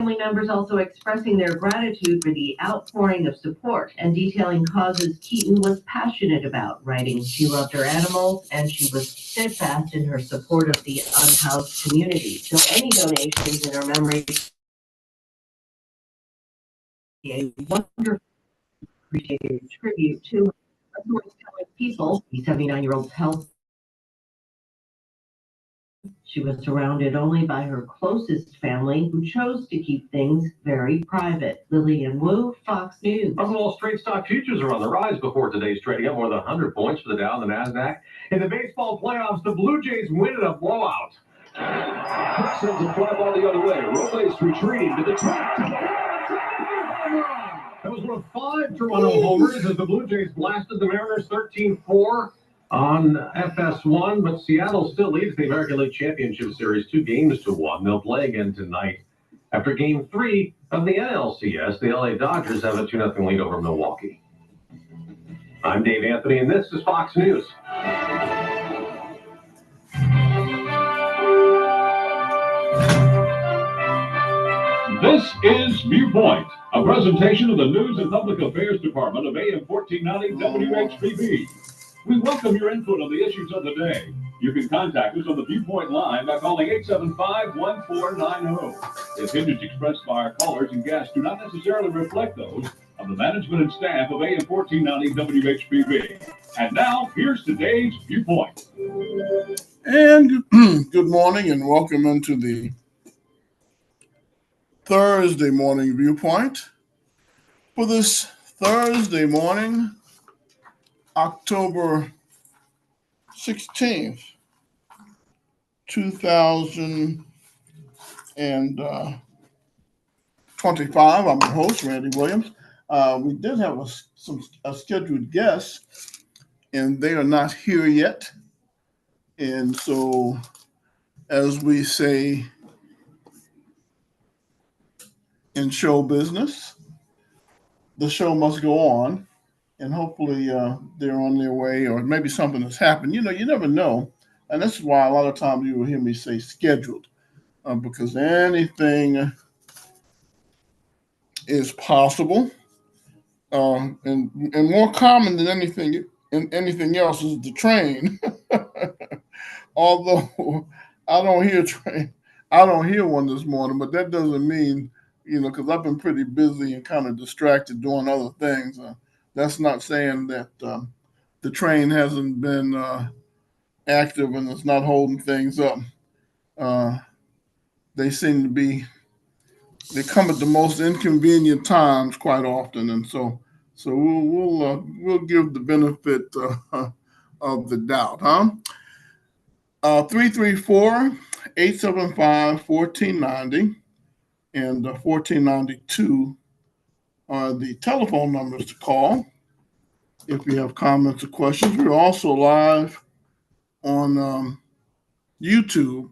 Family members also expressing their gratitude for the outpouring of support and detailing causes Keaton was passionate about, writing she loved her animals and she was steadfast in her support of the unhoused community. So any donations in her memory a wonderful appreciated tribute to her storytelling people. The 79-year-old's health. She was surrounded only by her closest family, who chose to keep things very private. Lillian Wu, Fox News. Wall Street stock futures are on the rise before today's trading, up more than 100 points for the Dow and the Nasdaq. In the baseball playoffs, the Blue Jays win in a blowout. Sends a fly ball the other way. Robles retreating to the track. That was one of 5 Toronto homers as the Blue Jays blasted the Mariners 13-4 on FS1, but Seattle still leads the American League Championship Series 2-1. They'll play again tonight. After Game 3 of the NLCS, the LA Dodgers have a 2-0 lead over Milwaukee. I'm Dave Anthony, and this is Fox News. This is Viewpoint, a presentation of the News and Public Affairs Department of AM 1490 WHBB. We welcome your input on the issues of the day. You can contact us on the Viewpoint line by calling 875-1490. The opinions expressed by our callers and guests do not necessarily reflect those of the management and staff of AM 1490 WHBB. And now, here's today's Viewpoint. And good morning and welcome into the Thursday morning Viewpoint. For this Thursday morning, October 16th, 2025. I'm your host, Randy Williams. We did have a scheduled guest, and they are not here yet. And so, as we say in show business, the show must go on. And hopefully they're on their way, or maybe something has happened. You know, you never know. And this is why a lot of times you will hear me say scheduled, because anything is possible. And more common than anything else is the train. Although I don't hear one this morning, but that doesn't mean, because I've been pretty busy and kind of distracted doing other things. That's not saying that the train hasn't been active and it's not holding things up. They seem to be, they come at the most inconvenient times quite often. And so we'll give the benefit of the doubt, huh? 334-875-1490 and 1492 are the telephone numbers to call if you have comments or questions. We're also live on YouTube,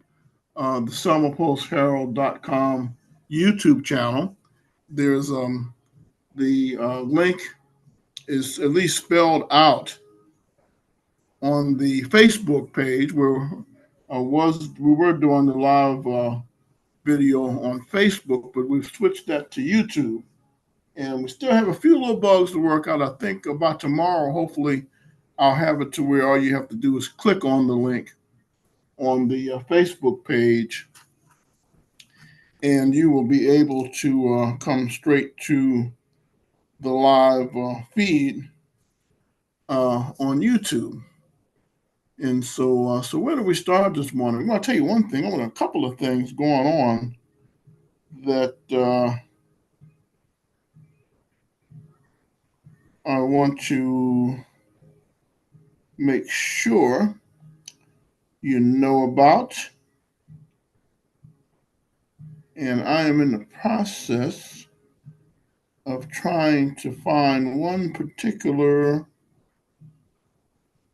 the selmapostherald.com YouTube channel. There's the link is at least spelled out on the Facebook page where we were doing the live video on Facebook, but we've switched that to YouTube. And we still have a few little bugs to work out. I think about tomorrow, hopefully, I'll have it to where all you have to do is click on the link on the Facebook page, and you will be able to come straight to the live feed on YouTube. And so where do we start this morning? I'm going to tell you one thing. I want a couple of things going on that I want to make sure you know about. And I am in the process of trying to find one particular,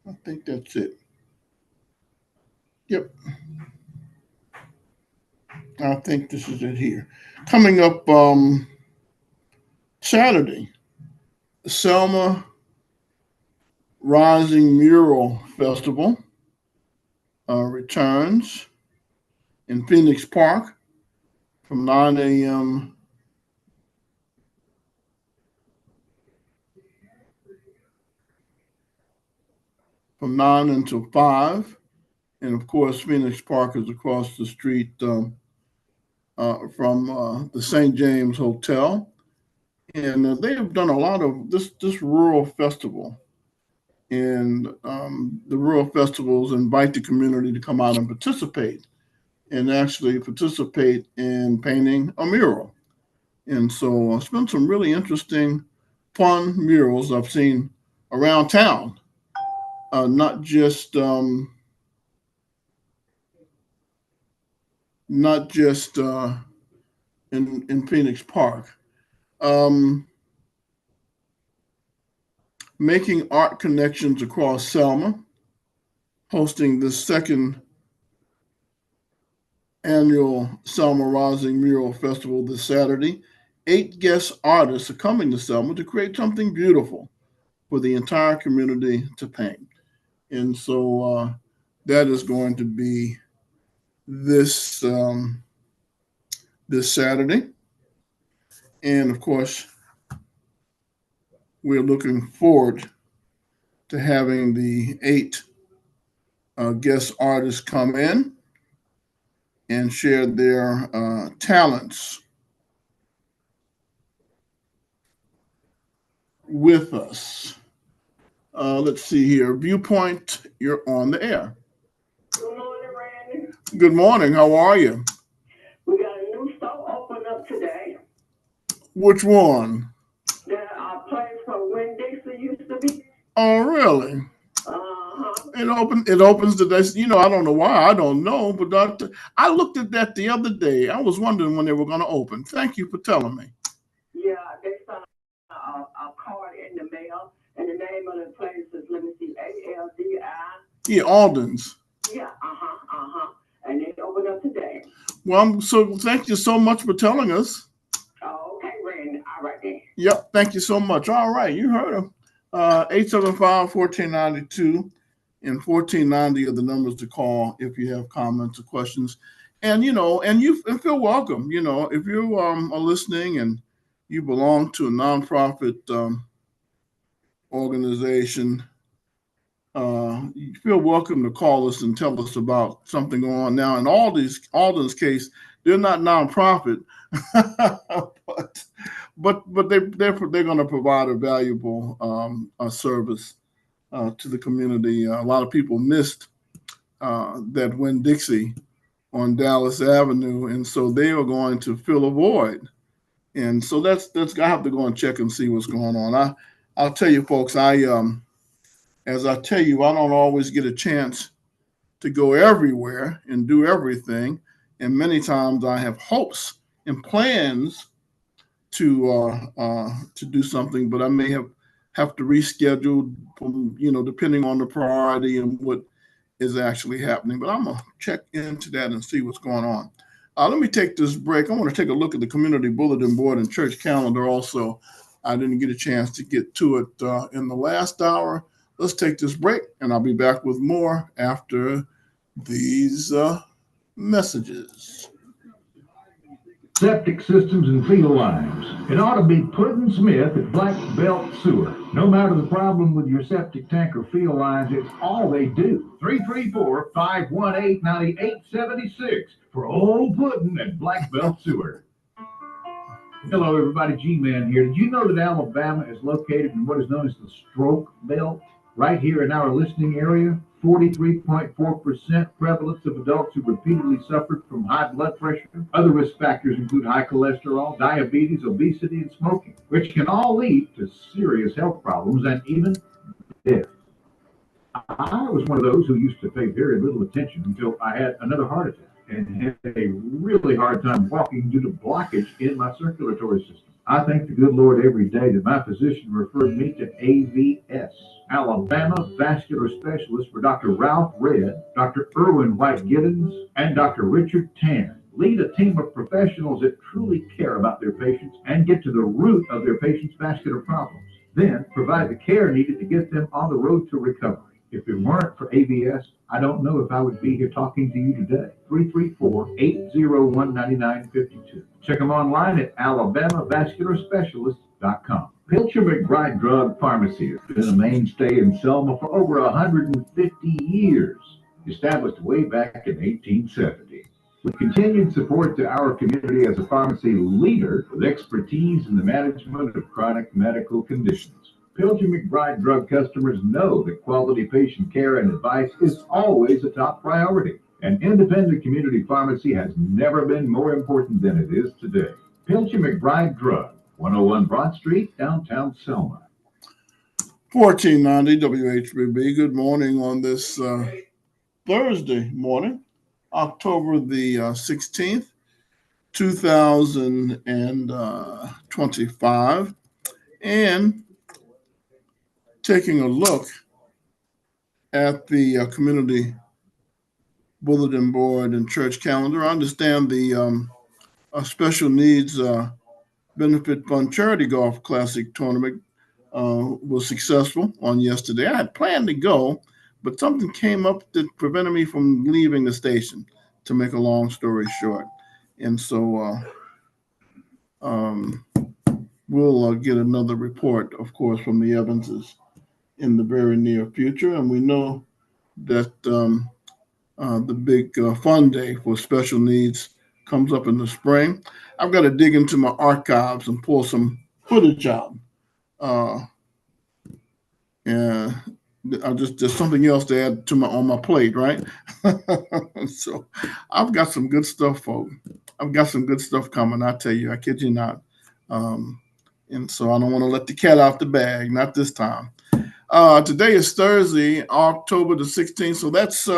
I think that's it. Yep. I think this is it here. Coming up Saturday, Selma Rising Mural Festival returns in Phoenix Park from 9 a.m. from 9 until 5. And of course, Phoenix Park is across the street from the St. James Hotel. And they have done a lot of this rural festival. And the rural festivals invite the community to come out and participate in painting a mural. And so it's been some really interesting, fun murals I've seen around town, not just in Phoenix Park. Making art connections across Selma, hosting the second annual Selma Rising Mural Festival this Saturday. 8 guest artists are coming to Selma to create something beautiful for the entire community to paint. And so that is going to be this Saturday. And of course, we're looking forward to having the 8 guest artists come in and share their talents with us. Let's see here. Viewpoint, you're on the air. Good morning, Randy. Good morning. How are you? We got a new store open up today. Which one? That our place where Winn-Dixie used to be. Oh, really? Uh-huh. It opens today. You know, I don't know why. I don't know, but I looked at that the other day. I was wondering when they were going to open. Thank you for telling me. Yeah, they sent a card in the mail, and the name of the place is, let me see, ALDI. Yeah, Alden's. Yeah, and they opened up today. Well, so thank you so much for telling us. Oh, okay, Randy. All right then. Yep, thank you so much. All right, you heard him. 875-1492 and 1490 are the numbers to call if you have comments or questions. And you feel welcome. You know, if you are listening and you belong to a nonprofit organization, you feel welcome to call us and tell us about something going on. Now, in Alden's case, they're not nonprofit, but they're going to provide a valuable service to the community. A lot of people missed that Winn-Dixie on Dallas Avenue, and so they are going to fill a void. And so that's I have to go and check and see what's going on. I'll tell you, folks, as I tell you, I don't always get a chance to go everywhere and do everything. And many times I have hopes and plans to do something, but I may have to reschedule, depending on the priority and what is actually happening. But I'm going to check into that and see what's going on. Let me take this break. I want to take a look at the community bulletin board and church calendar also. I didn't get a chance to get to it in the last hour. Let's take this break, and I'll be back with more after these messages. Septic systems and field lines. It ought to be Puddin' Smith at Black Belt Sewer. No matter the problem with your septic tank or field lines, it's all they do. 334-518-9876 for Old Puddin' at Black Belt Sewer. Hello, everybody. G-Man here. Did you know that Alabama is located in what is known as the stroke belt? Right here in our listening area, 43.4% prevalence of adults who repeatedly suffered from high blood pressure. Other risk factors include high cholesterol, diabetes, obesity, and smoking, which can all lead to serious health problems and even death. I was one of those who used to pay very little attention until I had another heart attack and had a really hard time walking due to blockage in my circulatory system. I thank the good Lord every day that my physician referred me to AVS, Alabama Vascular Specialist, for Dr. Ralph Red, Dr. Irwin White-Giddens, and Dr. Richard Tan. Lead a team of professionals that truly care about their patients and get to the root of their patients' vascular problems. Then provide the care needed to get them on the road to recovery. If it weren't for ABS, I don't know if I would be here talking to you today. 334-801-9952. Check them online at alabamavascularspecialist.com. Pilcher McBride Drug Pharmacy has been a mainstay in Selma for over 150 years, established way back in 1870. With continued support to our community as a pharmacy leader with expertise in the management of chronic medical conditions. Pilcher McBride Drug customers know that quality patient care and advice is always a top priority. An independent community pharmacy has never been more important than it is today. Pilcher McBride Drug, 101 Broad Street, downtown Selma. 1490 WHBB. Good morning on this Thursday morning, October the 16th, 2025. And taking a look at the community bulletin board and church calendar, I understand the special needs benefit fund charity golf classic tournament was successful on yesterday. I had planned to go, but something came up that prevented me from leaving the station, to make a long story short. And so we'll get another report, of course, from the Evanses in the very near future. And we know that the big fun day for special needs comes up in the spring. I've got to dig into my archives and pull some footage out. And there's something else to add to on my plate, right? So I've got some good stuff, folks. I've got some good stuff coming. I tell you, I kid you not. And so I don't want to let the cat out the bag, not this time. Today is Thursday, October the 16th. So that's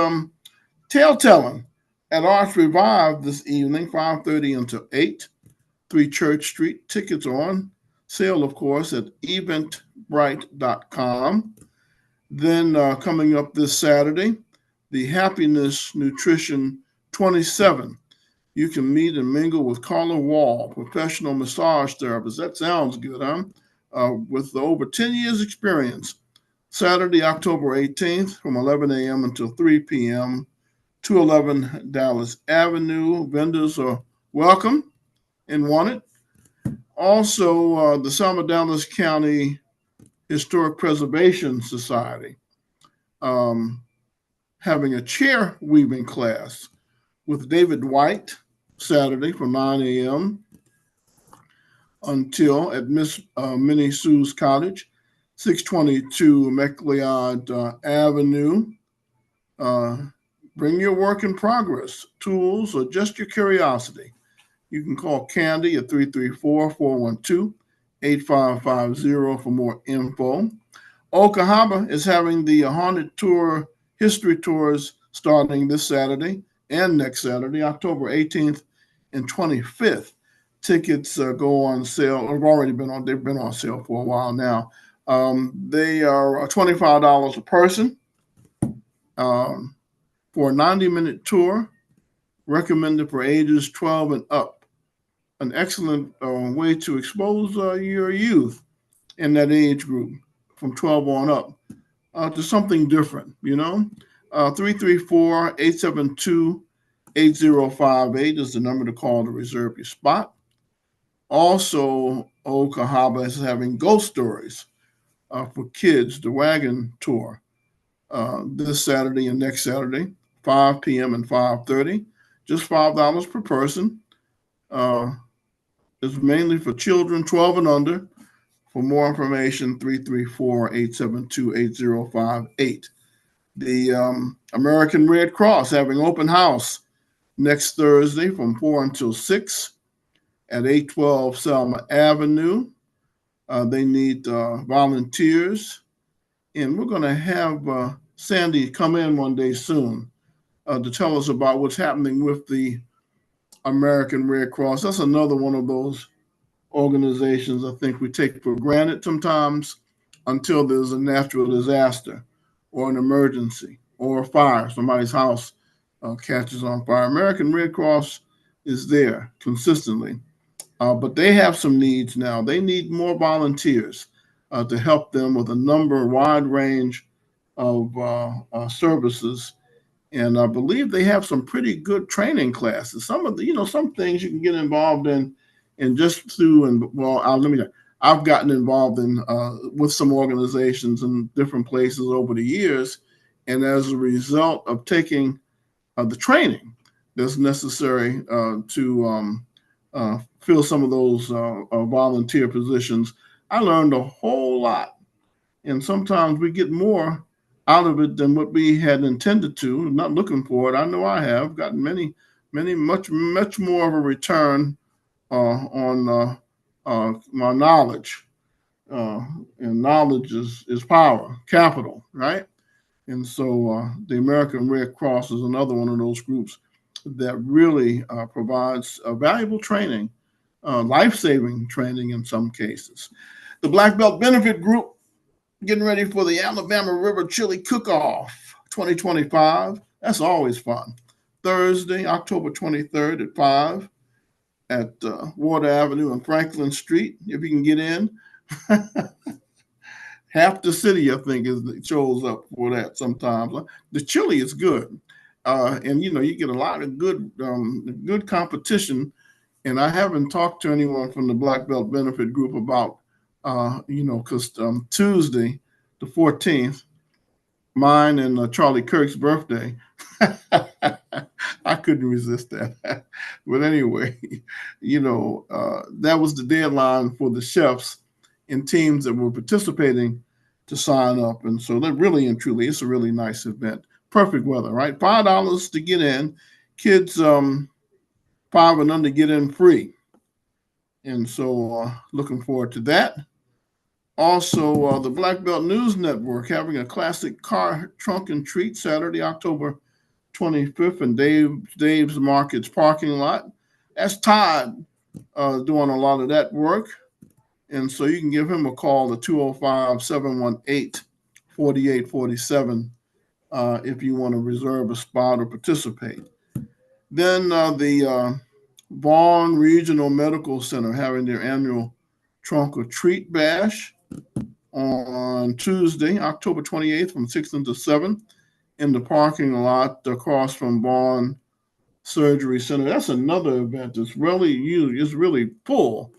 tale-telling at Arts Revive this evening, 5:30 until 8, 3 Church Street. Tickets are on sale, of course, at eventbrite.com. Then coming up this Saturday, the Happiness Nutrition 27. You can meet and mingle with Carla Wall, professional massage therapist. That sounds good, huh? With over 10 years experience. Saturday, October 18th from 11 a.m. until 3 p.m. 211 Dallas Avenue. Vendors are welcome and wanted. Also, the Selma Dallas County Historic Preservation Society having a chair weaving class with David White Saturday from 9 a.m. until at Miss Minnie Sue's Cottage, 622 McLeod Avenue. Bring your work in progress, tools, or just your curiosity. You can call Candy at 334-412-8550 for more info. Okahaba is having the Haunted Tour History Tours starting this Saturday and next Saturday, October 18th and 25th. Tickets go on sale, they've been on sale for a while now. They are $25 a person for a 90-minute tour, recommended for ages 12 and up. An excellent way to expose your youth in that age group from 12 on up to something different, 334-872-8058 is the number to call to reserve your spot. Also, Old Cahaba is having ghost stories for kids, the wagon tour, this Saturday and next Saturday, 5 p.m. and 5:30, just $5 per person. It's mainly for children 12 and under. For more information, 334-872-8058. The American Red Cross having open house next Thursday from 4 until 6 at 812 Selma Avenue. They need volunteers. And we're going to have Sandy come in one day soon to tell us about what's happening with the American Red Cross. That's another one of those organizations I think we take for granted sometimes until there's a natural disaster or an emergency or a fire. Somebody's house catches on fire. American Red Cross is there consistently, but they have some needs now. They need more volunteers to help them with a wide range of services. And I believe they have some pretty good training classes. Some of the, some things you can get involved in, and just through, and well, I've gotten involved in with some organizations in different places over the years, and as a result of taking the training that's necessary to fill some of those volunteer positions, I learned a whole lot. And sometimes we get more out of it than what we had intended to. Not looking for it. I know I have gotten much more of a return on my knowledge. And knowledge is power, capital, right? And so the American Red Cross is another one of those groups that really provides valuable training, life-saving training in some cases. The Black Belt Benefit Group getting ready for the Alabama River Chili Cook-Off 2025. That's always fun. Thursday, October 23rd at 5 at Water Avenue and Franklin Street, if you can get in. Half the city, I think, shows up for that sometimes. The chili is good. And, you get a lot of good competition. And I haven't talked to anyone from the Black Belt Benefit Group about, because Tuesday, the 14th, mine and Charlie Kirk's birthday. I couldn't resist that. But anyway, that was the deadline for the chefs and teams that were participating to sign up. And so they're really and truly, it's a really nice event. Perfect weather, right? $5 to get in. Kids 5 and under get in free. And so looking forward to that. Also, the Black Belt News Network having a classic car trunk and treat Saturday, October 25th in Dave's Market's parking lot. That's Todd doing a lot of that work. And so you can give him a call at 205-718-4847 if you want to reserve a spot or participate. Then the Vaughn Regional Medical Center having their annual Trunk or Treat Bash on Tuesday, October 28th from 6 until 7 in the parking lot across from Vaughn Surgery Center. That's another event that's really full.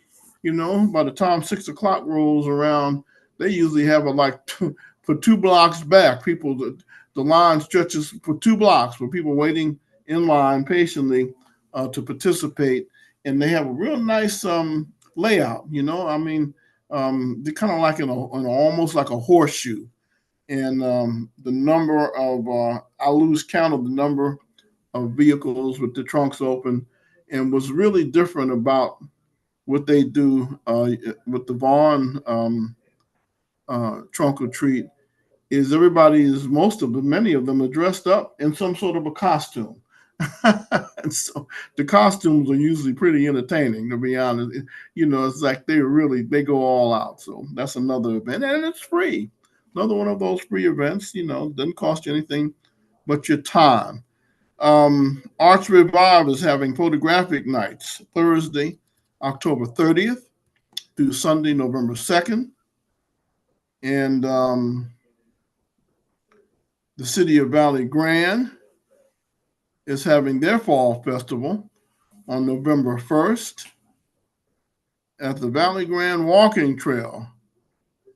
By the time 6 o'clock rolls around, they usually have for 2 blocks back. The line stretches for 2 blocks for people waiting in line patiently to participate. And they have a real nice layout, they're kind of like in almost like a horseshoe. And the number of, I lose count of the number of vehicles with the trunks open. And what's really different about what they do with the Vaughn trunk or treat is many of them are dressed up in some sort of a costume. And so the costumes are usually pretty entertaining, to be honest. It's like they go all out. So that's another event, and it's free. Another one of those free events, doesn't cost you anything but your time. Arts Revive is having photographic nights Thursday, October 30th through Sunday, November 2nd. And the city of Valley Grande is having their fall festival on November 1st at the Valley Grande Walking Trail,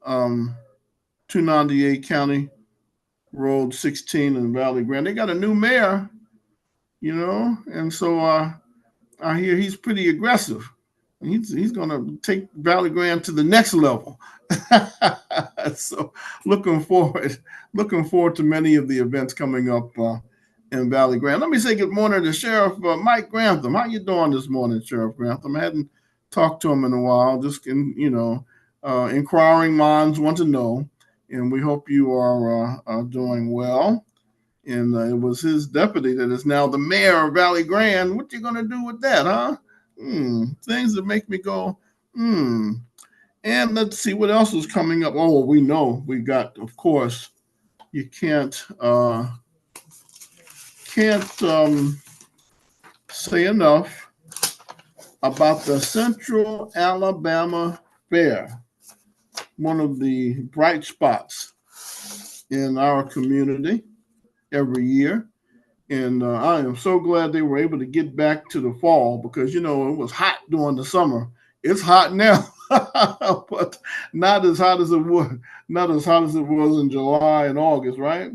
298 County Road 16 in Valley Grande. They got a new mayor, and so I hear he's pretty aggressive. He's going to take Valley Grande to the next level. So looking forward to many of the events coming up in Valley Grande. Let me say good morning to Sheriff Mike Grantham. How you doing this morning, Sheriff Grantham? I hadn't talked to him in a while. Just inquiring minds want to know, and we hope you are doing well. And it was his deputy that is now the mayor of Valley Grande. What you gonna do with that, huh? Things that make me go, And let's see what else is coming up. Oh, we know we got, of course, you can't say enough about the Central Alabama Fair, one of the bright spots in our community every year. And I am so glad they were able to get back to the fall because, it was hot during the summer. It's hot now, but not as hot as it was, not as hot as it was in July and August, right?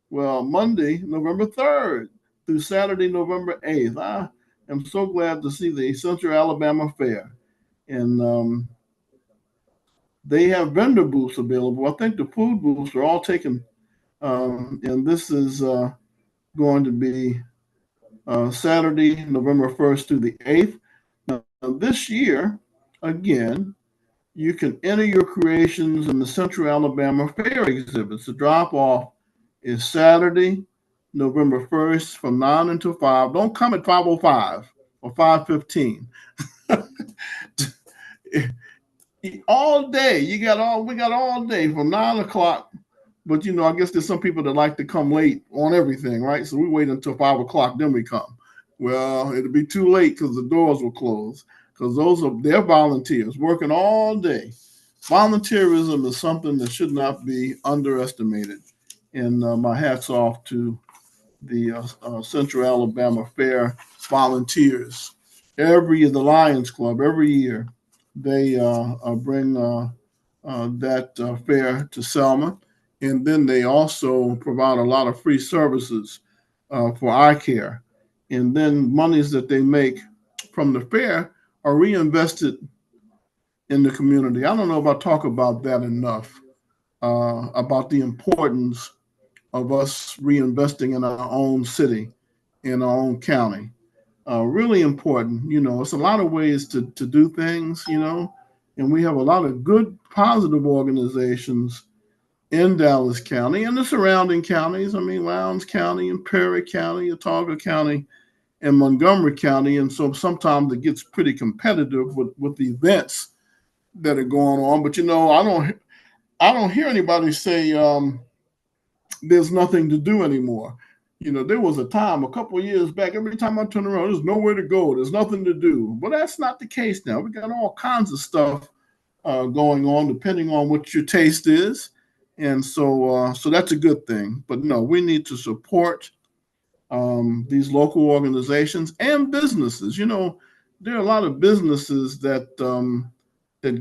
Well, Monday, November 3rd through Saturday, November 8th. I am so glad to see the Central Alabama Fair. And they have vendor booths available. I think the food booths are all taken. And this is going to be Saturday, November 1st through the 8th. Now, this year, again, you can enter your creations in the Central Alabama Fair exhibits. The drop off is Saturday, November 1st from 9 until 5. Don't come at 5:05 or 5:15. All day. We got all day from 9 o'clock. But I guess there's some people that like to come late on everything, right? So we wait until 5 o'clock, then we come. Well, it'll be too late because the doors will close. Because they're volunteers working all day. Volunteerism is something that should not be underestimated. And my hat's off to the Central Alabama Fair volunteers. The Lions Club, every year, they bring that fair to Selma. And then they also provide a lot of free services for eye care. And then monies that they make from the fair are reinvested in the community. I don't know if I talk about that enough, about the importance of us reinvesting in our own city, in our own county. Really important. It's a lot of ways to do things, and we have a lot of good, positive organizations in Dallas County and the surrounding counties. I mean, Lowndes County and Perry County, Autauga County, and Montgomery County. And so sometimes it gets pretty competitive with the events that are going on. But I don't hear anybody say there's nothing to do anymore. There was a time a couple of years back, every time I turn around, there's nowhere to go. There's nothing to do. But that's not the case now. We got all kinds of stuff going on, depending on what your taste is. And so that's a good thing. But no, we need to support these local organizations and businesses. There are a lot of businesses that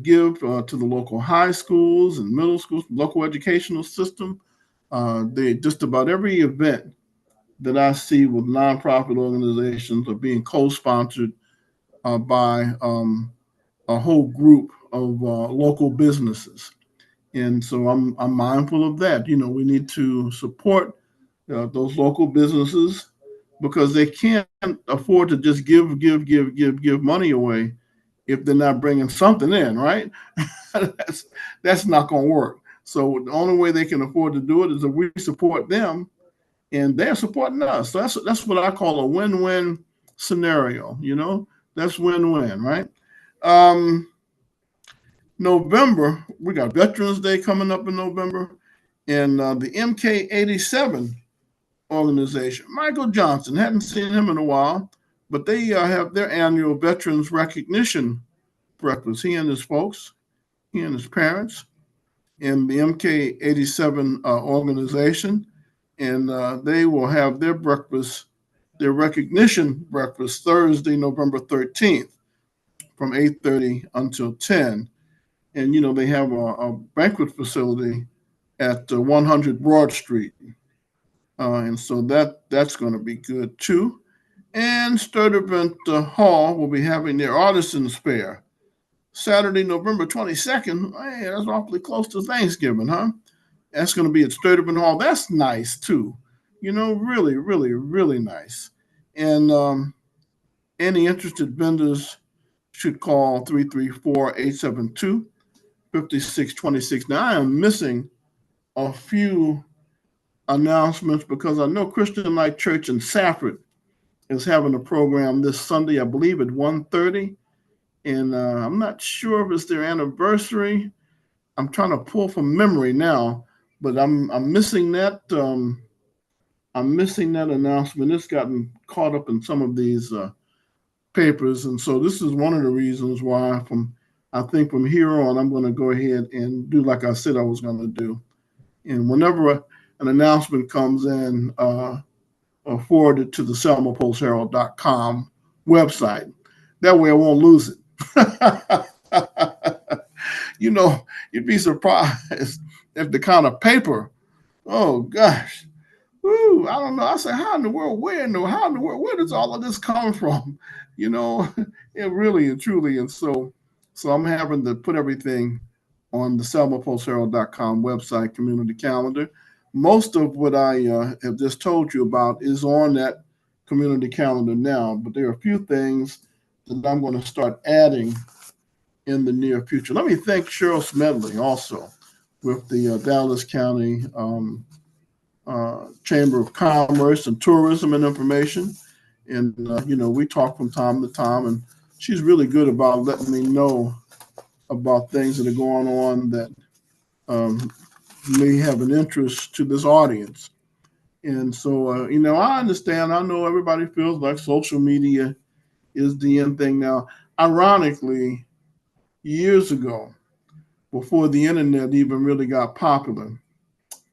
give to the local high schools and middle schools, local educational system. They just about every event that I see with nonprofit organizations are being co-sponsored by a whole group of local businesses. And so I'm mindful of that. We need to support those local businesses because they can't afford to just give money away if they're not bringing something in, right? that's not going to work. So the only way they can afford to do it is if we support them and they're supporting us. So that's what I call a win-win scenario. That's win-win, right? November, we got Veterans Day coming up in November, and the MK87 organization, Michael Johnson, hadn't seen him in a while, but they have their annual Veterans Recognition Breakfast. He and his folks, he and his parents, in the MK87 organization, and they will have their breakfast, their recognition breakfast, Thursday, November 13th, from 8:30 until 10. And they have a banquet facility at 100 Broad Street, and so that's going to be good too. And Sturtevant Hall will be having their Artisans Fair Saturday, November 22nd. Hey, that's awfully close to Thanksgiving, huh? That's going to be at Sturtevant Hall. That's nice too. Really, really, really nice. And any interested vendors should call 334-872-5626. Now, I am missing a few announcements because I know Christian Light Church in Safford is having a program this Sunday, I believe at 1:30. And I'm not sure if it's their anniversary. I'm trying to pull from memory now, but I'm missing that. I'm missing that announcement. It's gotten caught up in some of these papers, and so this is one of the reasons why I think from here on, I'm going to go ahead and do like I said I was going to do. And whenever an announcement comes in, forwarded to the selmapostherald.com website. That way I won't lose it. You know, you'd be surprised if the kind of paper, oh gosh, woo, I don't know. I say, how in the world, how in the world, where does all of this come from? You know, it really and truly. And so I'm having to put everything on the selmapostherald.com website community calendar. Most of what I have just told you about is on that community calendar now, but there are a few things that I'm going to start adding in the near future. Let me thank Cheryl Smedley also with the Dallas County Chamber of Commerce and Tourism and Information. And, we talk from time to time, and she's really good about letting me know about things that are going on that may have an interest to this audience. And so, I understand. I know everybody feels like social media is the end thing now. Ironically, years ago, before the internet even really got popular,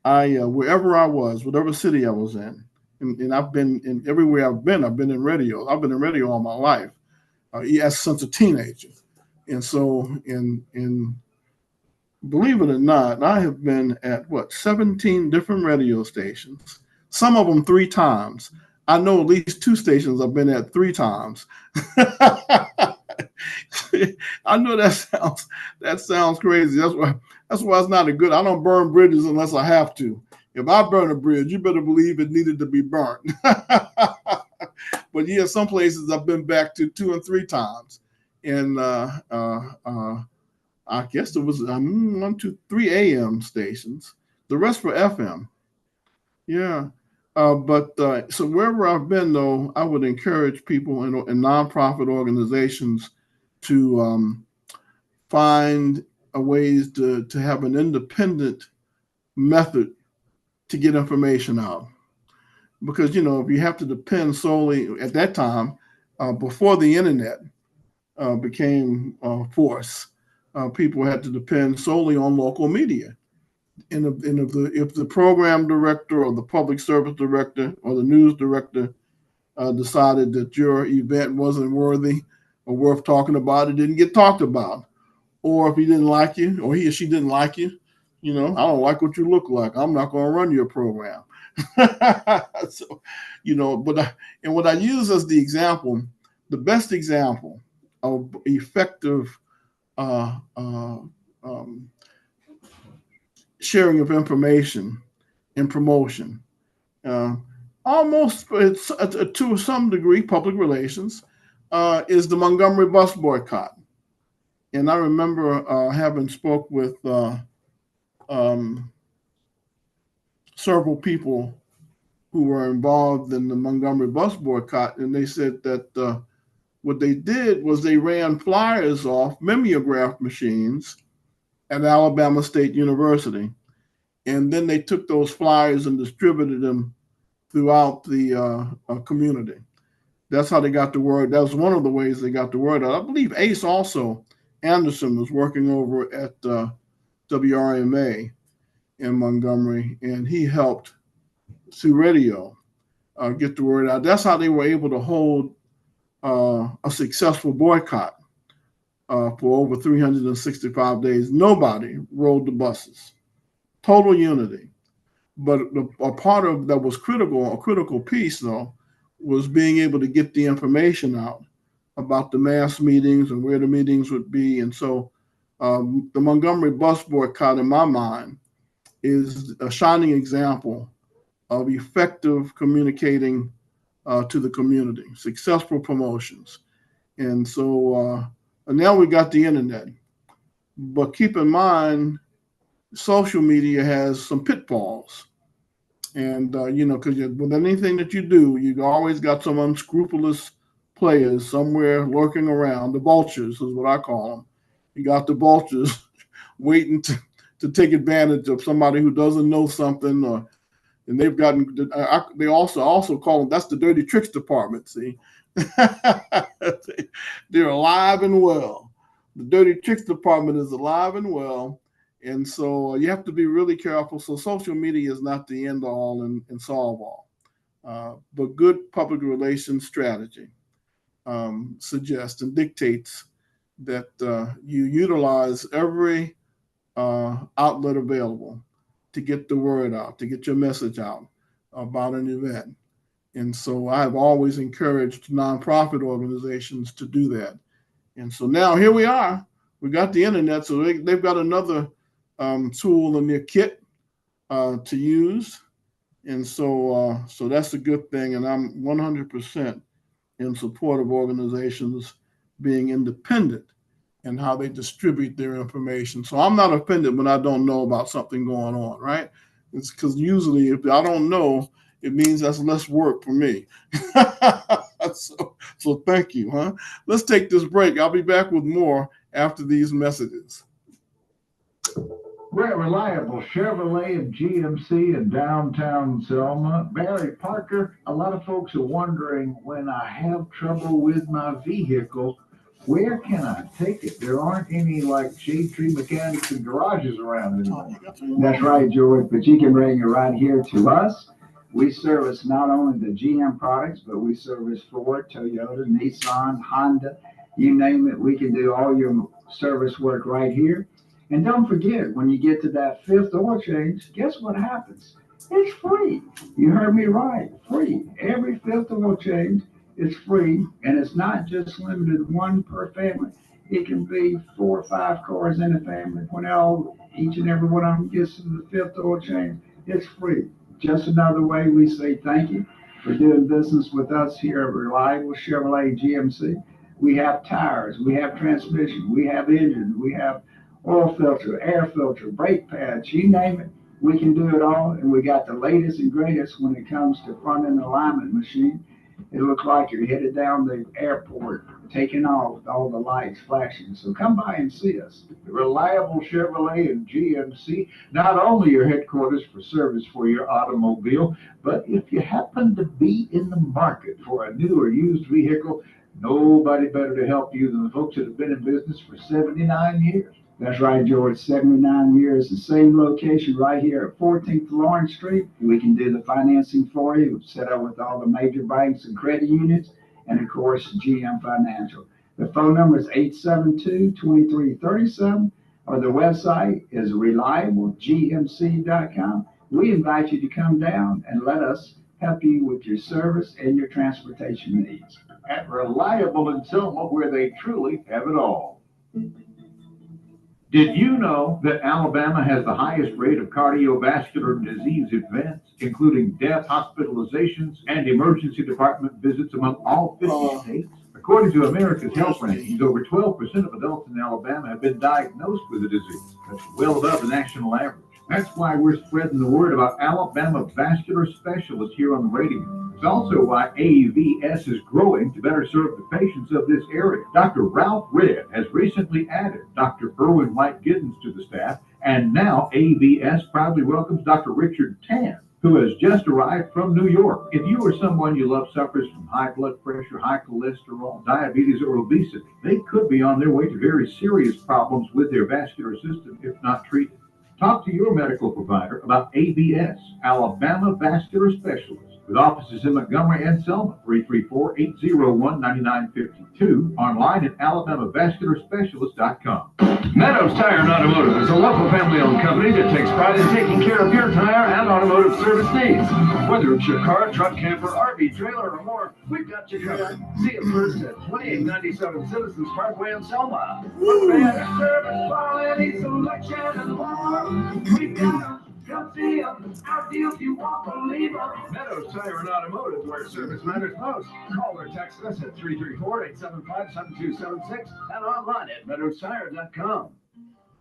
I wherever I was, whatever city I was in, and I've been in everywhere I've been in radio. I've been in radio all my life, since a teenager. And so, in believe it or not, I have been at 17 different radio stations, some of them 3 times. I know at least 2 stations I've been at 3 times. I know that sounds crazy. That's why it's not a good. I don't burn bridges unless I have to. If I burn a bridge, you better believe it needed to be burnt. But yeah, some places I've been back to 2 and 3 times, and I guess it was 1, 2, 3 AM stations. The rest were FM. Yeah. But so wherever I've been, though, I would encourage people in nonprofit organizations to find ways to have an independent method to get information out. Because, if you have to depend solely at that time, before the internet became force, people had to depend solely on local media. And if the program director or the public service director or the news director decided that your event wasn't worthy or worth talking about, it didn't get talked about. Or if he didn't like you, or he or she didn't like you, I don't like what you look like, I'm not going to run your program. So, and what I use as the example, the best example of effective sharing of information and promotion, almost it's to some degree public relations, is the Montgomery bus boycott. And I remember having spoke with several people who were involved in the Montgomery bus boycott, and they said that what they did was they ran flyers off mimeograph machines at Alabama State University, and then they took those flyers and distributed them throughout the community. That's how they got the word. That was one of the ways they got the word out. I believe Ace Anderson was working over at WRMA in Montgomery, and he helped through radio get the word out. That's how they were able to hold a successful boycott for over 365 days. Nobody rode the buses. Total unity. But a part of that was a critical piece, though, was being able to get the information out about the mass meetings and where the meetings would be. And so the Montgomery bus boycott, in my mind, is a shining example of effective communicating to the community, successful promotions. And so now we got the internet. But keep in mind, social media has some pitfalls. And, because with anything that you do, you always got some unscrupulous players somewhere lurking around. The vultures is what I call them. You got the vultures waiting to take advantage of somebody who doesn't know something, and they've gotten. They also call them. That's the dirty tricks department. See, they're alive and well. The dirty tricks department is alive and well, And so you have to be really careful. So social media is not the end all and solve all. But good public relations strategy suggests and dictates that you utilize every outlet available to get the word out, to get your message out about an event. And so I've always encouraged nonprofit organizations to do that. And so now here we are. We got the internet, so they've got another tool in their kit to use. And so that's a good thing. And I'm 100% in support of organizations being independent in how they distribute their information. So I'm not offended when I don't know about something going on, right? It's because usually if I don't know, it means that's less work for me. So thank you, huh? Let's take this break. I'll be back with more after these messages. We're at Reliable Chevrolet and GMC in downtown Selma. Barry Parker, a lot of folks are wondering, when I have trouble with my vehicle, where can I take it? There aren't any like shade tree mechanics and garages around anymore. That's right, George, but you can bring it right here to us. We service not only the GM products, but we service Ford, Toyota, Nissan, Honda, you name it. We can do all your service work right here. And don't forget, when you get to that fifth oil change, guess what happens? It's free. You heard me right, free. Every fifth oil change is free, and it's not just limited to one per family. It can be 4 or 5 cars in a family. When each and every one of them gets to the fifth oil change, it's free. Just another way we say thank you for doing business with us here at Reliable Chevrolet GMC. We have tires, we have transmission, we have engine, we have oil filter, air filter, brake pads, you name it. We can do it all, and we got the latest and greatest when it comes to front end alignment machine. It looks like you're headed down the airport, taking off with all the lights flashing. So come by and see us. Reliable Chevrolet and GMC, not only your headquarters for service for your automobile, but if you happen to be in the market for a new or used vehicle, nobody better to help you than the folks that have been in business for 79 years. That's right, George. 79 years, the same location right here at 14th Lawrence Street. We can do the financing for you. We've set up with all the major banks and credit unions, and of course, GM Financial. The phone number is 872-2337, or the website is reliablegmc.com. We invite you to come down and let us help you with your service and your transportation needs. At Reliable in Selma, where they truly have it all. Did you know that Alabama has the highest rate of cardiovascular disease events, including death, hospitalizations, and emergency department visits among all 50 states? According to America's Health Rankings, over 12% of adults in Alabama have been diagnosed with the disease. That's well above the national average. That's why we're spreading the word about Alabama vascular specialists here on the radio. It's also why AVS is growing to better serve the patients of this area. Dr. Ralph Red has recently added Dr. Irwin White Giddens to the staff, and now AVS proudly welcomes Dr. Richard Tan, who has just arrived from New York. If you or someone you love suffers from high blood pressure, high cholesterol, diabetes, or obesity, they could be on their way to very serious problems with their vascular system if not treated. Talk to your medical provider about AVS, Alabama Vascular Specialists, with offices in Montgomery and Selma, 334-801-9952, online at alabamavascularspecialist.com. Meadows Tire and Automotive is a local family-owned company that takes pride in taking care of your tire and automotive service needs. Whether it's your car, truck, camper, RV, trailer, or more, we've got you covered. See us first at 2897 Citizens Parkway in Selma. Better service, quality, selection, and more. We've got them. Come see them. Our deals you won't believe them. Meadows Tire and Automotive, where service matters most. Call or text us at 334-875-7276 and online at meadowstire.com.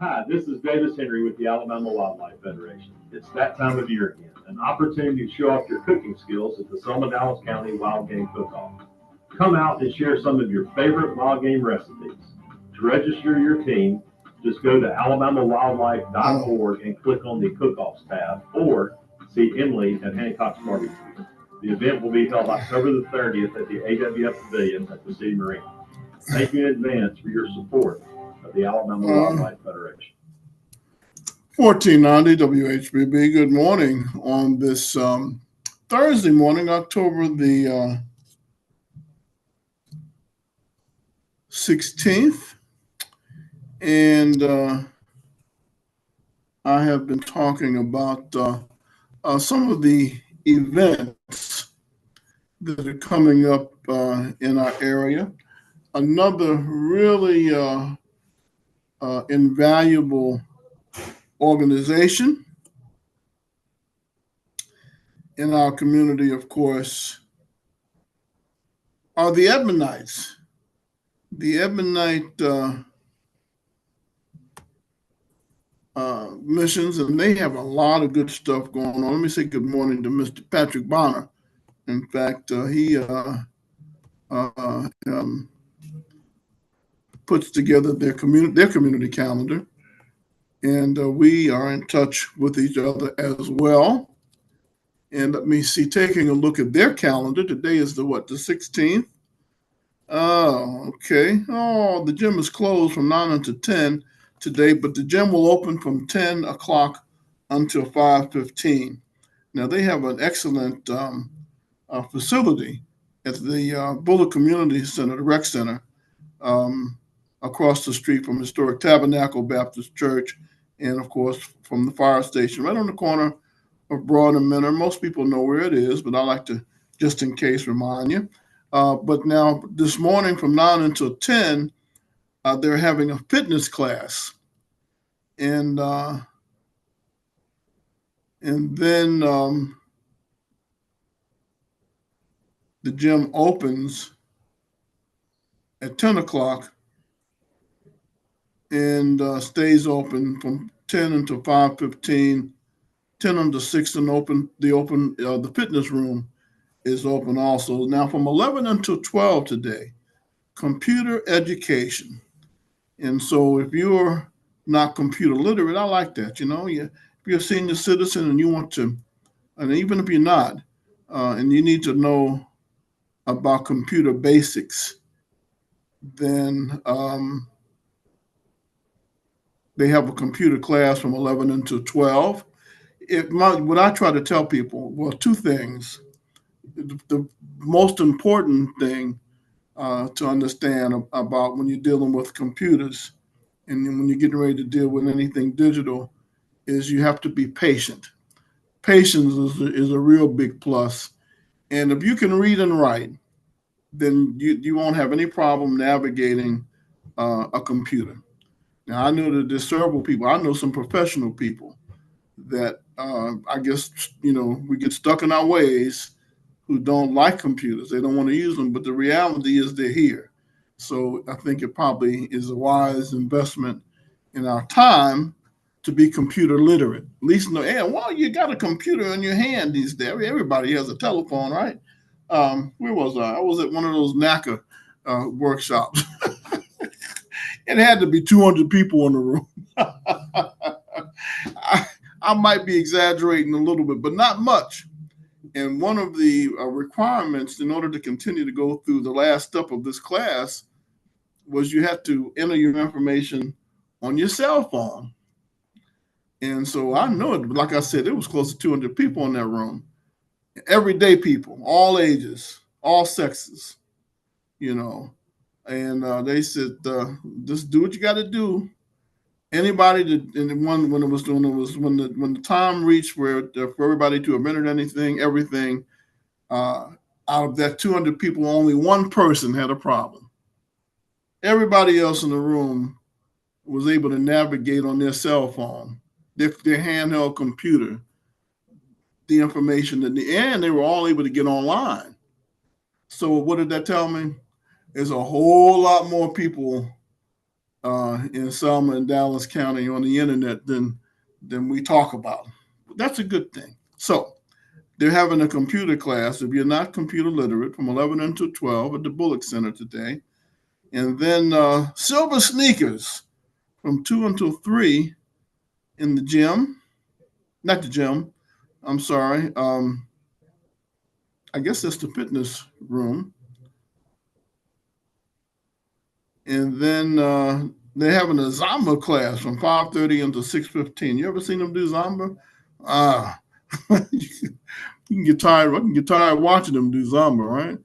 Hi, this is Davis Henry with the Alabama Wildlife Federation. It's that time of year again, an opportunity to show off your cooking skills at the Selma-Dallas County Wild Game Cook-Off. Come out and share some of your favorite wild game recipes. To register your team, just go to alabamawildlife.org and click on the Cook-Offs tab, or see Emily at Hancock's Barbecue. The event will be held October the 30th at the AWF Pavilion at the City Marine. Thank you in advance for your support of the Alabama Wildlife Federation. 1490 WHBB. Good morning on this Thursday morning, October the 16th. And I have been talking about some of the events that are coming up in our area. Another really invaluable organization in our community, of course, are the Ebonites. The Ebonite missions, and they have a lot of good stuff going on. Let me say good morning to Mr. Patrick Bonner. In fact, he puts together their community calendar, and we are in touch with each other as well. And let me see, taking a look at their calendar. Today is the 16th. Oh, okay. Oh, the gym is closed from 9 until 10 today, but the gym will open from 10 o'clock until 5:15. Now, they have an excellent facility at the Bullock Community Center, the rec center, um, across the street from historic Tabernacle Baptist Church, and of course from the fire station, right on the corner of Broad and Minner. Most people know where it is, but I like to, just in case, remind you. But now, this morning from 9 until 10, they're having a fitness class. And then the gym opens at 10 o'clock and stays open from 10 until 5:15, 10 until 6, and the fitness room is open also. Now from 11 until 12 today, computer education. And so if you're not computer literate, I like that. If you're a senior citizen and you want to, and even if you're not, and you need to know about computer basics, then they have a computer class from 11 until 12. What I try to tell people, well, two things. The most important thing to understand about when you're dealing with computers and when you're getting ready to deal with anything digital is you have to be patient. Patience is a real big plus. And if you can read and write, then you won't have any problem navigating a computer. Now, I know that there's several people, I know some professional people that I guess, we get stuck in our ways who don't like computers. They don't want to use them, but the reality is they're here. So I think it probably is a wise investment in our time to be computer literate. At least know, well, you got a computer in your hand these days. Everybody has a telephone, right? Where was I? I was at one of those NACA workshops. It had to be 200 people in the room. I might be exaggerating a little bit, but not much. And one of the requirements in order to continue to go through the last step of this class was you had to enter your information on your cell phone. And so I know it, like I said, it was close to 200 people in that room. Everyday people, all ages, all sexes, And they said, just do what you got to do. Anybody that, and when it was doing it was when the time reached for everybody to have entered everything, out of that 200 people, only one person had a problem. Everybody else in the room was able to navigate on their cell phone, their handheld computer, the information and they were all able to get online. So what did that tell me? There's a whole lot more people in Selma and Dallas County on the internet than we talk about. That's a good thing. So they're having a computer class, if you're not computer literate, from 11 until 12 at the Bullock Center today. And then silver sneakers from 2 until 3 in the gym. Not the gym, I'm sorry. I guess that's the fitness room. And then they're having a Zamba class from 5:30 until 6:15. You ever seen them do Zamba? Ah, you can get tired. I can get tired watching them do Zamba, right?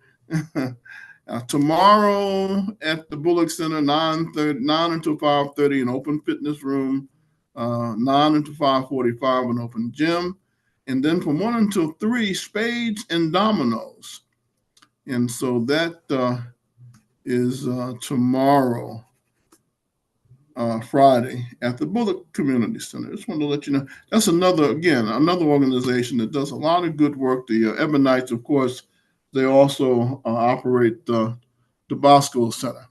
Tomorrow at the Bullock Center, 9 until 5:30, an open fitness room, 9 until 5:45, an open gym, and then from 1 until 3, spades and dominoes. And so that is tomorrow, Friday, at the Bullock Community Center. Just wanted to let you know that's another organization that does a lot of good work. The Ebonites, of course, they also operate the Bosco Center.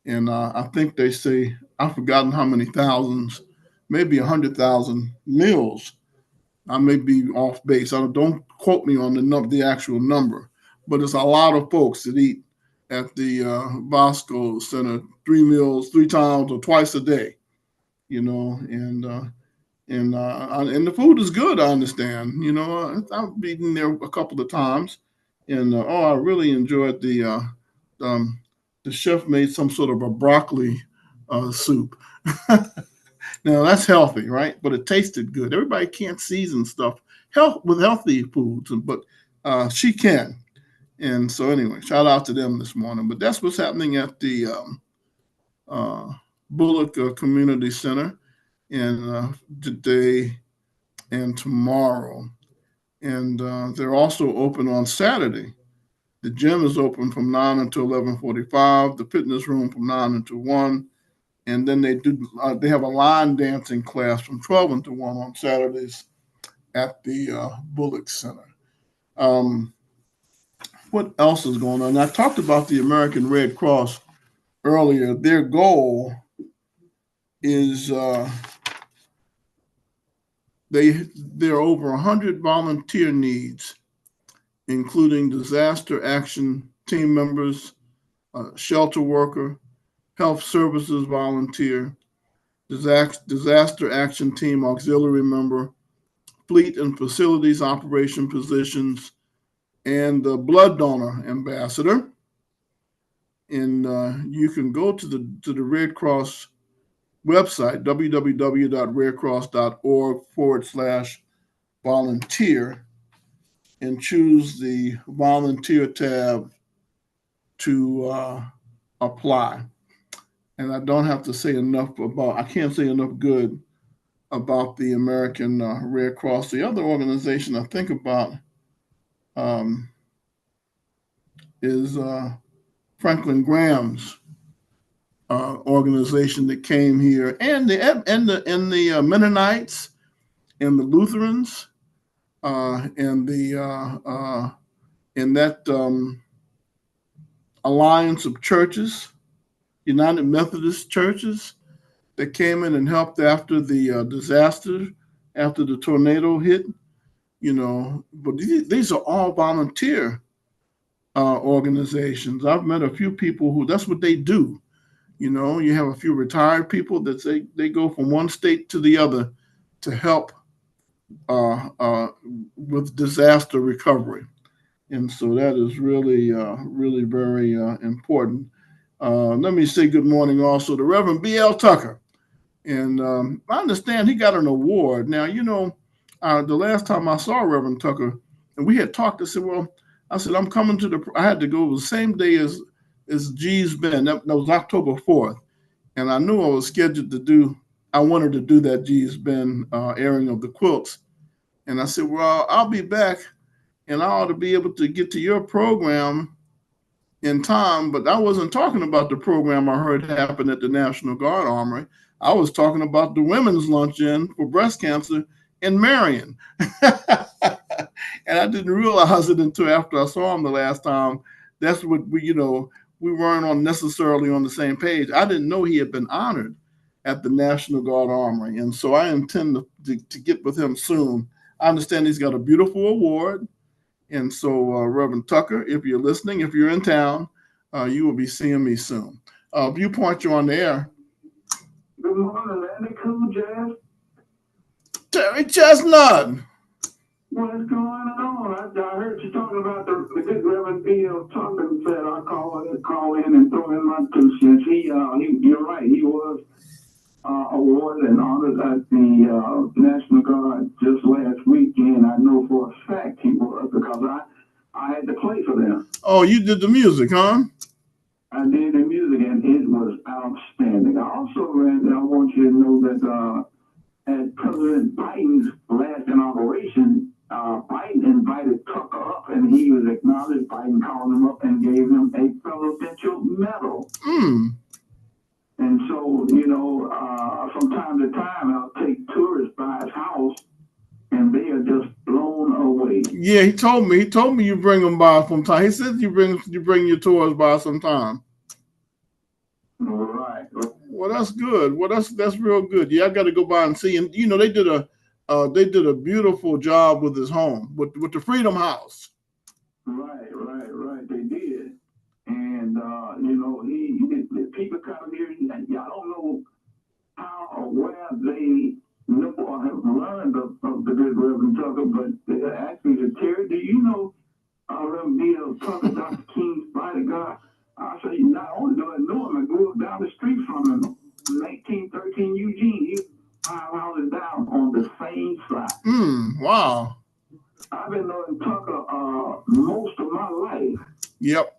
And I think they say, I've forgotten how many thousands, maybe 100,000 meals. I may be off base. Don't quote me on the actual number, but it's a lot of folks that eat at the Bosco Center 3 meals, 3 times or twice a day, and the food is good. I understand, I've eaten there a couple of times, and I really enjoyed the chef made some sort of a broccoli soup. Now that's healthy, right? But it tasted good. Everybody can't season stuff with healthy foods, but she can. And so anyway, shout out to them this morning. But that's what's happening at the Bullock Community Center, and today and tomorrow. And they're also open on Saturday. The gym is open from 9 until 11:45. The fitness room from 9 until 1. And then they have a line dancing class from 12 until 1 on Saturdays at the Bullock Center. What else is going on? I talked about the American Red Cross earlier. Their goal is there are over 100 volunteer needs, including disaster action team members, shelter worker, health services volunteer, disaster action team auxiliary member, fleet and facilities operation positions, and the blood donor ambassador. And you can go to the Red Cross website, www.redcross.org/volunteer, and choose the volunteer tab to apply. And I don't have to say I can't say enough good about the American Red Cross. The other organization I think about is Franklin Graham's organization that came here, and the Mennonites and the Lutherans, and that alliance of churches, United Methodist churches, that came in and helped after the disaster, after the tornado hit. But these are all volunteer organizations. I've met a few people who that's what they do. You have a few retired people that say they go from one state to the other to help with disaster recovery. And so that is really, really very important. Let me say good morning also to Reverend B.L. Tucker. And I understand he got an award. Now, the last time I saw Reverend Tucker, and we had talked, I said, I'm coming I had to go the same day as G's Ben. That was October 4th. And I knew I was scheduled I wanted to do that G's Ben airing of the quilts. And I said, well, I'll be back and I ought to be able to get to your program in time. But I wasn't talking about the program I heard happen at the National Guard Armory. I was talking about the women's luncheon for breast cancer in Marion. And I didn't realize it until after I saw him the last time. That's what we weren't necessarily on the same page. I didn't know he had been honored at the National Guard Armory. And so I intend to get with him soon. I understand he's got a beautiful award. And so, Reverend Tucker, if you're listening, if you're in town, you will be seeing me soon. Viewpoint, you're on the air. Good morning, Randy Cool Jazz. Terry Chestnut. What's going on? I heard you talking about the good Reverend B.L. Tucker said I'll call in and throw throw in my 2 cents. You're right. He was awarded and honored at the National Guard just last weekend. I know for a fact he was because I had to play for them. Oh, you did the music, huh? I did the music and it was outstanding. I also, Randy, I want you to know that at President Biden's last inauguration, Biden invited Tucker up and he was acknowledged. Biden called him up and gave him a presidential medal. And so, from time to time, I'll take tourists by his house and they are just blown away. Yeah, he told me you bring them by sometime. He said you bring your tours by sometime. Right. Well, that's good. Well, that's real good. Yeah, I got to go by and see. And they did a beautiful job with his home, with the Freedom House. Right. They did. And the people come here, and y'all don't know how or where they know or have learned of the good Reverend Tucker, but they asked me to Terry, do you know Reverend D.L. Tucker, Dr. King's bodyguard? I say, not only do I know him, I grew up down the street from him, 1913 Eugene. He was 5 houses down on the same side. Wow. I've been knowing Tucker most of my life. Yep.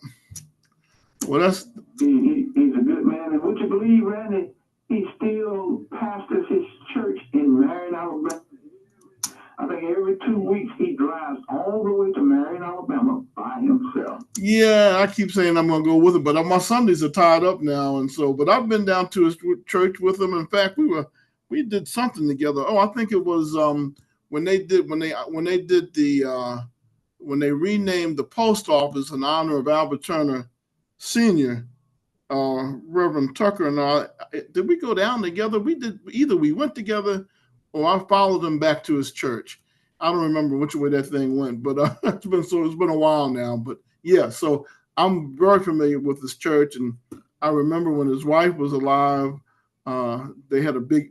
Well, he's a good man, and would you believe, Randy, he still pastors his church in Marion, Alabama. I think every 2 weeks he drives all the way to Marion, Alabama by himself. Yeah, I keep saying I'm gonna go with him, but my Sundays are tied up now, and so. But I've been down to his church with him. In fact, we did something together. Oh, I think it was when they renamed the post office in honor of Albert Turner Sr. Reverend Tucker and I, did we go down together? We did. Either we went together, or I followed him back to his church. I don't remember which way that thing went, but it's been a while now. But yeah, so I'm very familiar with his church, and I remember when his wife was alive. They had a big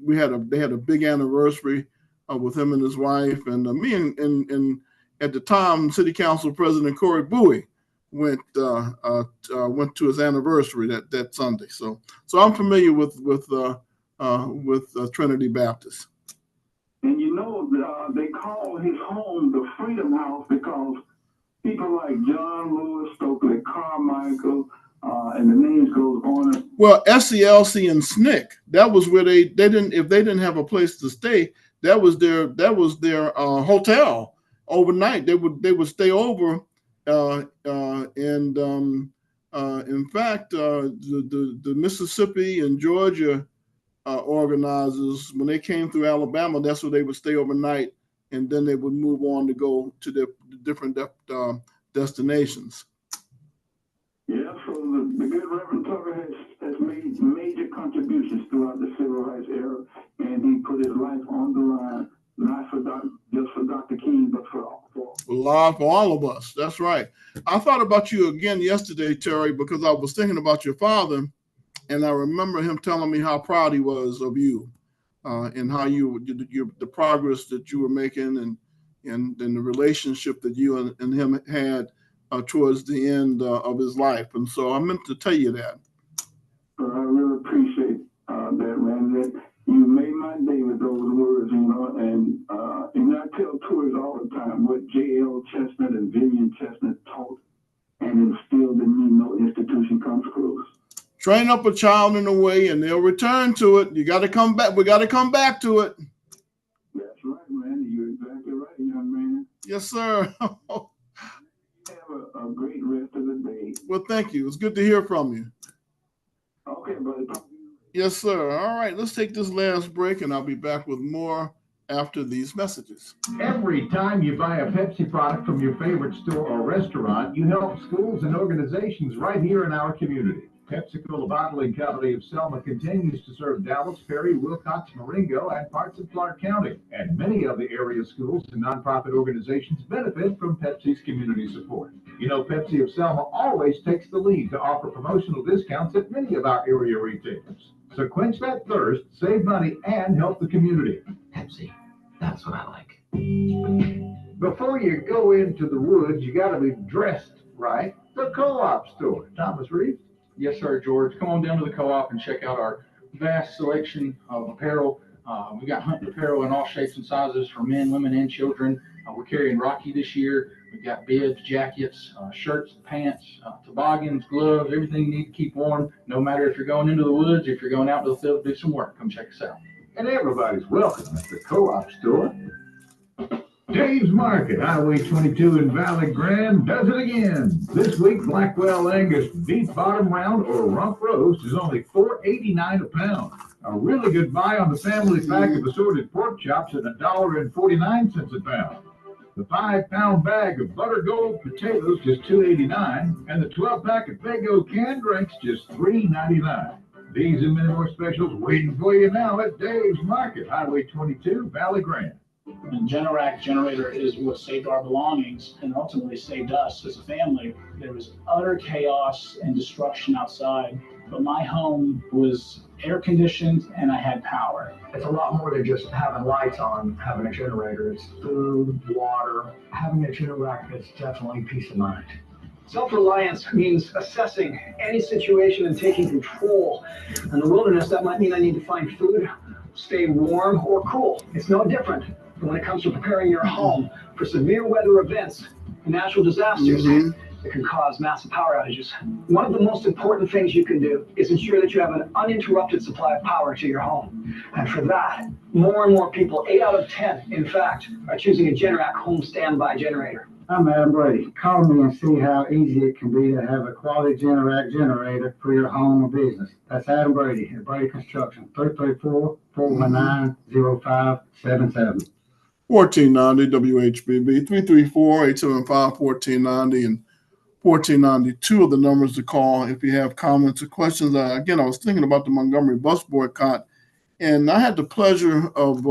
anniversary with him and his wife, and me and at the time City Council President Corey Bowie went to his anniversary that Sunday. So I'm familiar with Trinity Baptist. And they call his home the Freedom House because people like John Lewis, Stokely Carmichael, and the names goes on. Well, SCLC and SNCC, that was where they didn't have a place to stay. That was their hotel overnight. They would stay over. In fact, the Mississippi and Georgia organizers, when they came through Alabama, that's where they would stay overnight, and then they would move on to go to the different destinations. Yeah, so the good Reverend Tucker has made major contributions throughout the civil rights era, and he put his life on the line, not just for Dr. King, but for all of us. That's right. I thought about you again yesterday, Terry, because I was thinking about your father, and I remember him telling me how proud he was of you, and how the progress that you were making, and the relationship that you and him had towards the end of his life. And so I meant to tell you that. I really appreciate that, man. That you made my day with those words, and I tell tourists all the time what J.L. Chestnut and Vivian Chestnut taught and instilled in me: no institution comes close. Train up a child in a way, and they'll return to it. You got to come back. We got to come back to it. That's right, man. You're exactly right, young man. Yes, sir. Have a great rest of the day. Well, thank you. It's good to hear from you. Okay, buddy. Yes, sir. All right, let's take this last break, and I'll be back with more after these messages. Every time you buy a Pepsi product from your favorite store or restaurant, you help schools and organizations right here in our community. PepsiCo Bottling Company of Selma continues to serve Dallas, Perry, Wilcox, Marengo, and parts of Clark County. And many of the area schools and nonprofit organizations benefit from Pepsi's community support. Pepsi of Selma always takes the lead to offer promotional discounts at many of our area retailers. So quench that thirst, save money, and help the community. Pepsi, that's what I like. Before you go into the woods, you got to be dressed right. The Co-op store. Thomas Reeves. Yes, sir, George. Come on down to the co-op and check out our vast selection of apparel. We got hunting apparel in all shapes and sizes for men, women, and children. We're carrying Rocky this year. We've got bibs, jackets, shirts, pants, toboggans, gloves, everything you need to keep warm, no matter if you're going into the woods, if you're going out to the field to do some work. Come check us out. And everybody's welcome at the co-op store. Dave's Market, Highway 22 in Valley Grande, does it again. This week, Blackwell Angus beef bottom round or rump roast is only $4.89 a pound. A really good buy on the family pack of assorted pork chops at $1.49 a pound. The 5-pound bag of butter gold potatoes just $2.89, and the 12-pack of Fago canned drinks just $3.99. These and many more specials waiting for you now at Dave's Market, Highway 22, Valley Grande. And Generac generator is what saved our belongings and ultimately saved us as a family. There was utter chaos and destruction outside, but my home was air conditioned and I had power. It's a lot more than just having lights on, having a generator. It's food, water. Having a Generac is definitely peace of mind. Self-reliance means assessing any situation and taking control. In the wilderness, that might mean I need to find food, stay warm or cool. It's no different when it comes to preparing your home for severe weather events and natural disasters that can cause massive power outages. One of the most important things you can do is ensure that you have an uninterrupted supply of power to your home. And for that, more and more people, 8 out of 10, in fact, are choosing a Generac home standby generator. I'm Adam Brady. Call me and see how easy it can be to have a quality Generac generator for your home or business. That's Adam Brady at Brady Construction, 334-419-0577. 1490 WHBB, 334-875-1490 and 1492 are the numbers to call if you have comments or questions. Again, I was thinking about the Montgomery bus boycott, and I had the pleasure of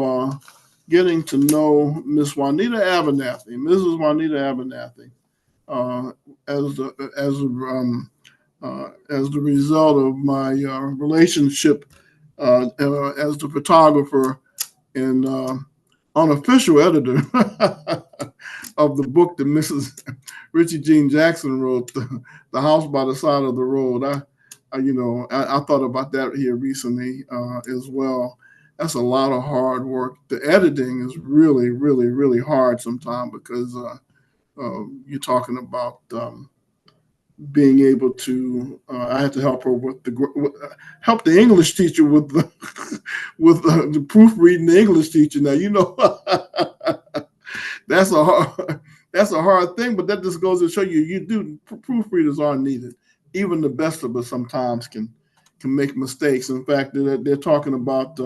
getting to know Miss Juanita Abernathy, Mrs. Juanita Abernathy, as the result of my relationship as the photographer and unofficial editor of the book that Mrs. Richie Jean Jackson wrote, The House by the Side of the Road. I thought about that here recently as well. That's a lot of hard work. The editing is really, really, really hard sometimes because you're talking about being able to. I had to help her help the English teacher with the the proofreading the English teacher. Now that's a hard thing, but that just goes to show you proofreaders are needed. Even the best of us sometimes can make mistakes. In fact, they're talking about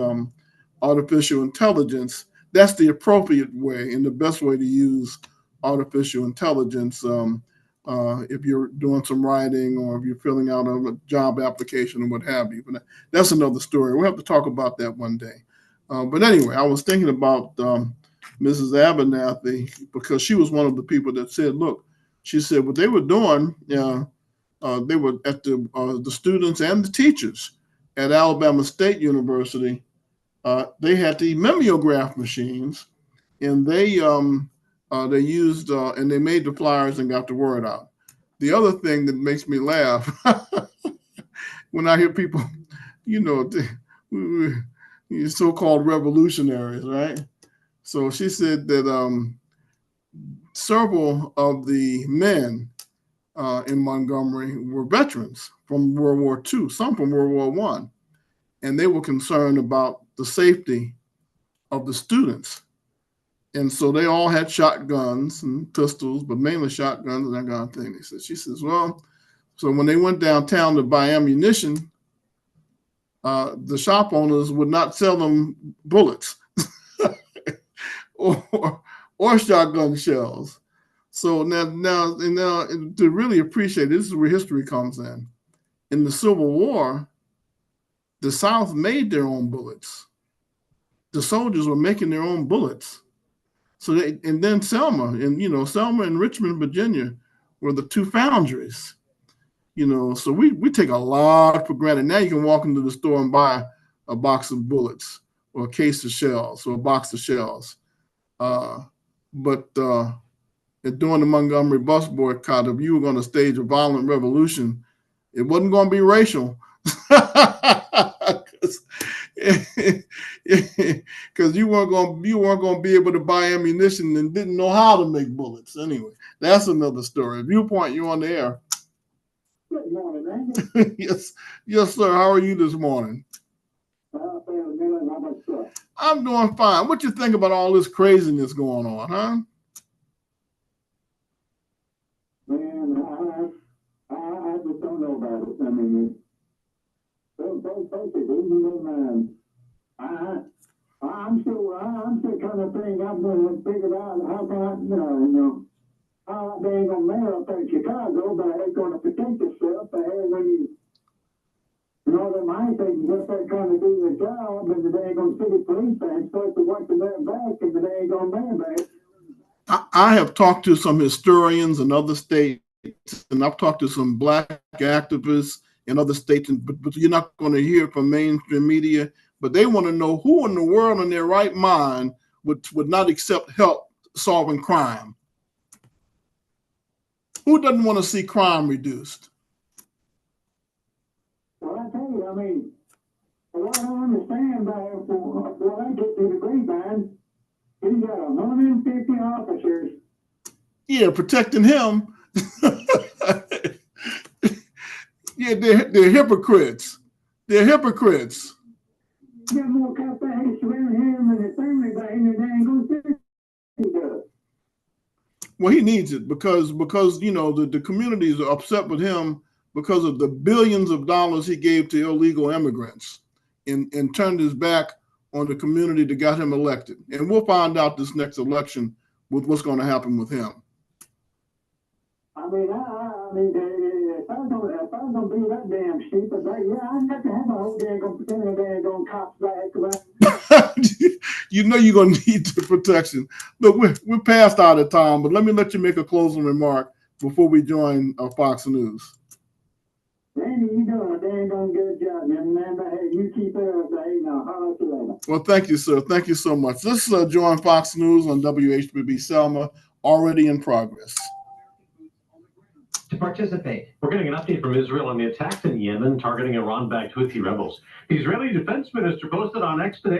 artificial intelligence. That's the appropriate way and the best way to use artificial intelligence if you're doing some writing or if you're filling out a job application or what have you. But that's another story. We'll have to talk about that one day. But anyway, I was thinking about Mrs. Abernathy because she was one of the people that said, look, she said what they were doing, they were at the students and the teachers at Alabama State University. They had the mimeograph machines, and they used and they made the flyers and got the word out. The other thing that makes me laugh when I hear people, so-called revolutionaries, right? So she said that several of the men in Montgomery were veterans from World War II, some from World War I, and they were concerned about the safety of the students. And so they all had shotguns and pistols, but mainly shotguns and that kind of thing. She says, well, so when they went downtown to buy ammunition, the shop owners would not sell them bullets or shotgun shells. So now to really appreciate this is where history comes in. In the Civil War, the South made their own bullets. The soldiers were making their own bullets. So and then Selma and Richmond, Virginia were the two foundries. So we take a lot for granted. Now you can walk into the store and buy a box of bullets or a case of shells or a box of shells. But during the Montgomery bus boycott, if you were going to stage a violent revolution, It wasn't going to be racial. Because you weren't going to be able to buy ammunition and didn't know how to make bullets. Anyway, that's another story. Viewpoint, you on the air. Good morning, Randy. Yes, sir. How are you this morning? How about yourself? I'm doing fine. What you think about all this craziness going on, huh? Man, I just don't know about it. I mean, those people, man. I'm still trying to think. I've been figured out how can I, how they ain't gonna mail up in Chicago, but they're gonna protect themselves. But hey, when the mind thing, just they're trying to do their job, and they ain't gonna see the police and supposed to watch their back, and they ain't gonna man back. I have talked to some historians in other states, and I've talked to some black activists in other states, but you're not going to hear from mainstream media. But they want to know who in the world in their right mind would not accept help solving crime. Who doesn't want to see crime reduced? Well, I tell you, I mean, what I don't understand about what I get to the grapevine, he's got 150 officers. Yeah, protecting him. Yeah, they're hypocrites. They're hypocrites. Got more cops around him and his family than they ain't gonna see. Well, he needs it because the communities are upset with him because of the billions of dollars he gave to illegal immigrants and turned his back on the community that got him elected. And we'll find out this next election with what's going to happen with him. I mean, if I was gonna be that damn stupid, I'd have to have a whole damn cops back. You know you're going to need the protection. Look, we're past out of time, but let me let you make a closing remark before we join Fox News. Randy, you doing a dang good job, man. Hey, you keep it up. Hey, now, holler at you later. Well, thank you, sir. Thank you so much. This is Join Fox News on WHBB Selma, already in progress. To participate. We're getting an update from Israel on the attacks in Yemen targeting Iran-backed Houthi rebels. The Israeli defense minister posted on X today